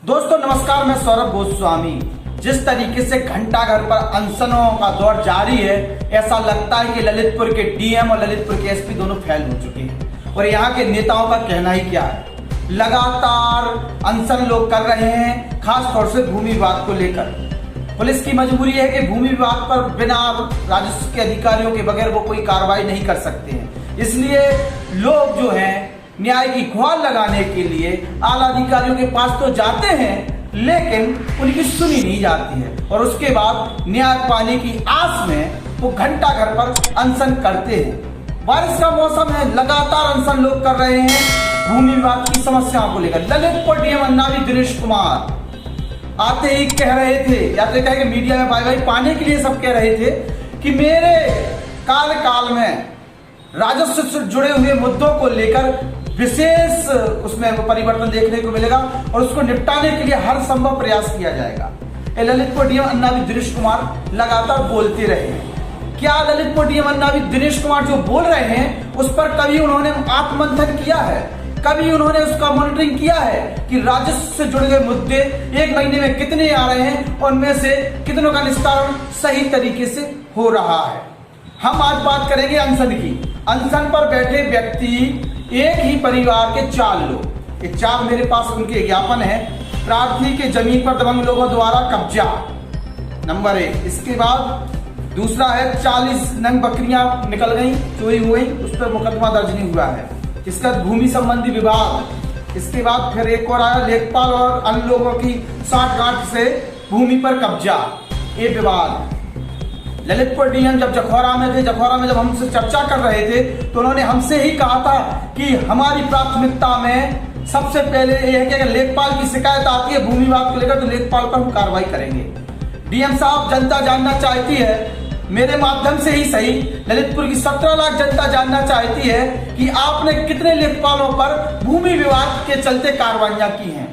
दोस्तों नमस्कार, मैं सौरभ गोस्वामी। जिस तरीके से घंटा घर पर अनशनों का दौर जारी है, ऐसा लगता है कि ललितपुर के डीएम और ललितपुर के एसपी दोनों फेल हो चुके हैं। और यहाँ के नेताओं का कहना ही क्या है, लगातार अनशन लोग कर रहे हैं, खास तौर से भूमि विवाद को लेकर। पुलिस की मजबूरी है कि भूमि विवाद पर बिना राजस्व के अधिकारियों के बगैर वो कोई कार्रवाई नहीं कर सकते हैं। इसलिए लोग जो हैं न्याय की गुहार लगाने के लिए आला अधिकारियों के पास तो जाते हैं, लेकिन उनकी सुनी नहीं जाती है। और उसके बाद न्याय पाने की आस में वो घंटा घर पर अनशन करते हैं। बारिश का मौसम है, लगातार अनशन लोग कर रहे हैं भूमि विवाद की समस्याओं को लेकर। ललितपुर डीएम अन्नावी दिनेश कुमार आते ही कह रहे थे, या तो कह के मीडिया में भाई पाने के लिए सब कह रहे थे कि मेरे काल में राजस्व से जुड़े हुए मुद्दों को लेकर विशेष उसमें परिवर्तन देखने को मिलेगा और उसको निपटाने के लिए हर संभव प्रयास किया जाएगा। ललितपुर डीएम अन्नावी दिनेश कुमार लगातार बोलते रहे हैं। क्या ललितपुर डीएम अन्नावी दिनेश कुमार जो बोल रहे हैं उस पर कभी उन्होंने आत्ममंथन किया है? कभी उन्होंने उसका मॉनिटरिंग किया है कि राजस्व से जुड़े हुए मुद्दे एक महीने में कितने आ रहे हैं और उनमें से कितनों का निस्तारण सही तरीके से हो रहा है? हम आज बात करेंगे अनशन की। अनशन पर बैठे व्यक्ति एक ही परिवार के 4 लोग। ये 4 मेरे पास उनके ज्ञापन है। प्रार्थी के जमीन पर दबंग लोगों द्वारा कब्जा, नंबर 1। इसके बाद दूसरा है 40 नंग बकरियां निकल गई, चोरी हो गई, उस पर मुकदमा दर्ज नहीं हुआ है। इसका भूमि संबंधी विवाद। इसके बाद फिर एक और आया लेखपाल और अन्य लोगों की साठगांठ से भूमि पर कब्जा, ये विवाद। ललितपुर डीएम जब जखौरा में थे, जखौरा में जब हमसे चर्चा कर रहे थे तो उन्होंने हमसे ही कहा था कि हमारी प्राथमिकता में सबसे पहले ये है कि अगर लेखपाल की शिकायत आती है भूमि विवाद को लेकर तो लेखपाल पर हम कार्रवाई करेंगे। डीएम साहब, जनता जानना चाहती है, मेरे माध्यम से ही सही, ललितपुर की 17 लाख जनता जानना चाहती है कि आपने कितने लेखपालों पर भूमि विवाद के चलते कार्रवाइयां की हैं,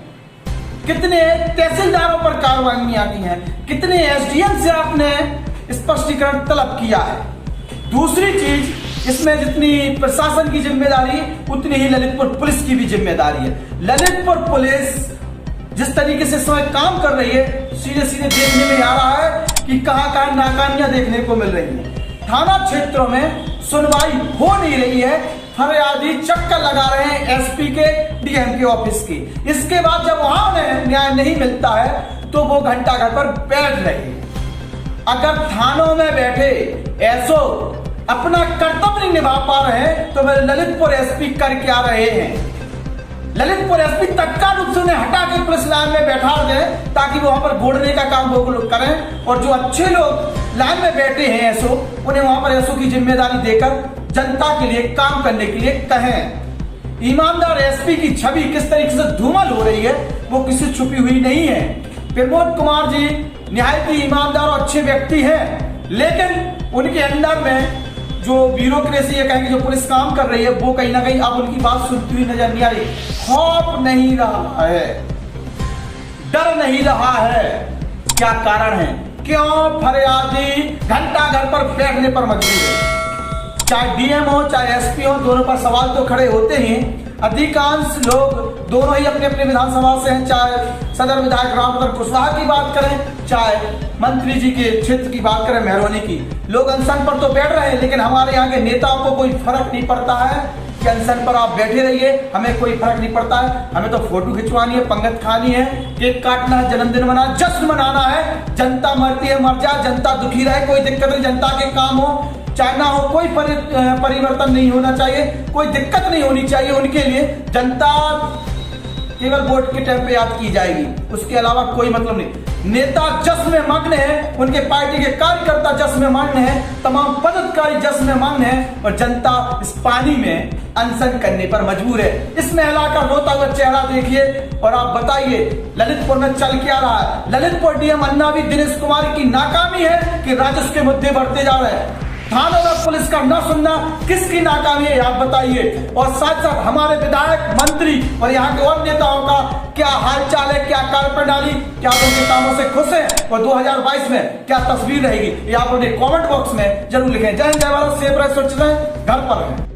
कितने तहसीलदारों पर कार्रवाइयां की हैं, कितने एसडीएम से आपने स्पष्टीकरण तलब किया है। दूसरी चीज, इसमें जितनी प्रशासन की जिम्मेदारी उतनी ही ललितपुर पुलिस की भी जिम्मेदारी है। ललितपुर पुलिस जिस तरीके से समय काम कर रही है, सीधे सीधे देखने में आ रहा है कि कहां कहां नाकामियां देखने को मिल रही है। थाना क्षेत्रों में सुनवाई हो नहीं रही है, फरियादी चक्कर लगा रहे हैं एसपी के, डीएम के ऑफिस की। इसके बाद जब वहां उन्हें न्याय नहीं मिलता है तो वो घंटा घर पर बैठ रहे हैं। अगर थानों में बैठे एसओ अपना कर्तव्य नहीं निभा पा रहे हैं तो मेरे ललितपुर एसपी कर क्या रहे हैं? ललितपुर एसपी तत्काल रूप से उन्हें हटा के पुलिस लाइन में बैठा दें ताकि वो वहां पर घोड़ने का काम वो लोग करें, और जो अच्छे लोग लाइन में बैठे हैं एसओ, उन्हें वहां पर एसओ की जिम्मेदारी देकर जनता के लिए काम करने के लिए कहें। ईमानदार एसपी की छवि किस तरीके से धूमल हो रही है वो किसी छुपी हुई नहीं है। प्रमोद कुमार जी निहायत ईमानदार और अच्छे व्यक्ति हैं, लेकिन उनके अंदर में जो ब्यूरोक्रेसी है, कहेंगे जो पुलिस काम कर रही है, वो कहीं ना कहीं अब उनकी बात सुनती हुई नजर नहीं आ रही। खौफ नहीं रहा है, डर नहीं रहा है। क्या कारण है? क्यों फरियादी घंटा घर पर बैठने पर मजबूर है? चाहे डीएम हो चाहे एसपी हो, दोनों पर सवाल तो खड़े होते ही। अधिकांश लोग दोनों ही अपने अपने विधानसभा से हैं, चाहे सदर विधायक रामचंद्र कुशवाहा की बात करें, चाहे मंत्री जी के क्षेत्र की बात करें मेहरौनी की। लोग अनशन पर तो बैठ रहे हैं, लेकिन हमारे यहाँ के नेताओं को कोई फर्क नहीं पड़ता है कि अनशन पर आप बैठे रहिए, हमें कोई फर्क नहीं पड़ता है। हमें तो फोटो खिंचवानी है, पंगत खानी है, केक काटना है, जन्मदिन मनाना, जश्न मनाना है। जनता मरती है मर जाए, जनता दुखी रहे, कोई दिक्कत नहीं, जनता के काम हो चाहे ना हो, कोई परिवर्तन नहीं होना चाहिए, कोई दिक्कत नहीं होनी चाहिए उनके लिए। जनता केवल वोट के टाइम पे याद की जाएगी, उसके अलावा कोई मतलब नहीं। नेता जश्न में मग्न है, उनके पार्टी के कार्यकर्ता जश्न में मग्न है, तमाम पदाधिकारी जश्न में मग्न है, और जनता इस पानी में अनशन करने पर मजबूर है। इस महिला का रोता हुआ चेहरा देखिए और आप बताइए ललितपुर में चल क्या रहा है। ललितपुर डीएम अन्नावी दिनेश कुमार की नाकामी है कि राजस्व के मुद्दे बढ़ते जा रहे हैं। थानों में पुलिस का न सुनना किसकी नाकामी है आप बताइए। और साथ साथ हमारे विधायक, मंत्री और यहाँ के और नेताओं का क्या हालचाल है, क्या कार्यप्रणाली, क्या उनके कामों से खुश हैं, और 2022 में क्या तस्वीर रहेगी, ये आप अपने कमेंट बॉक्स में जरूर लिखें। जय हिंद, जय भारत, सेफ रहे, सुरक्षित रहें, घर पर रहें।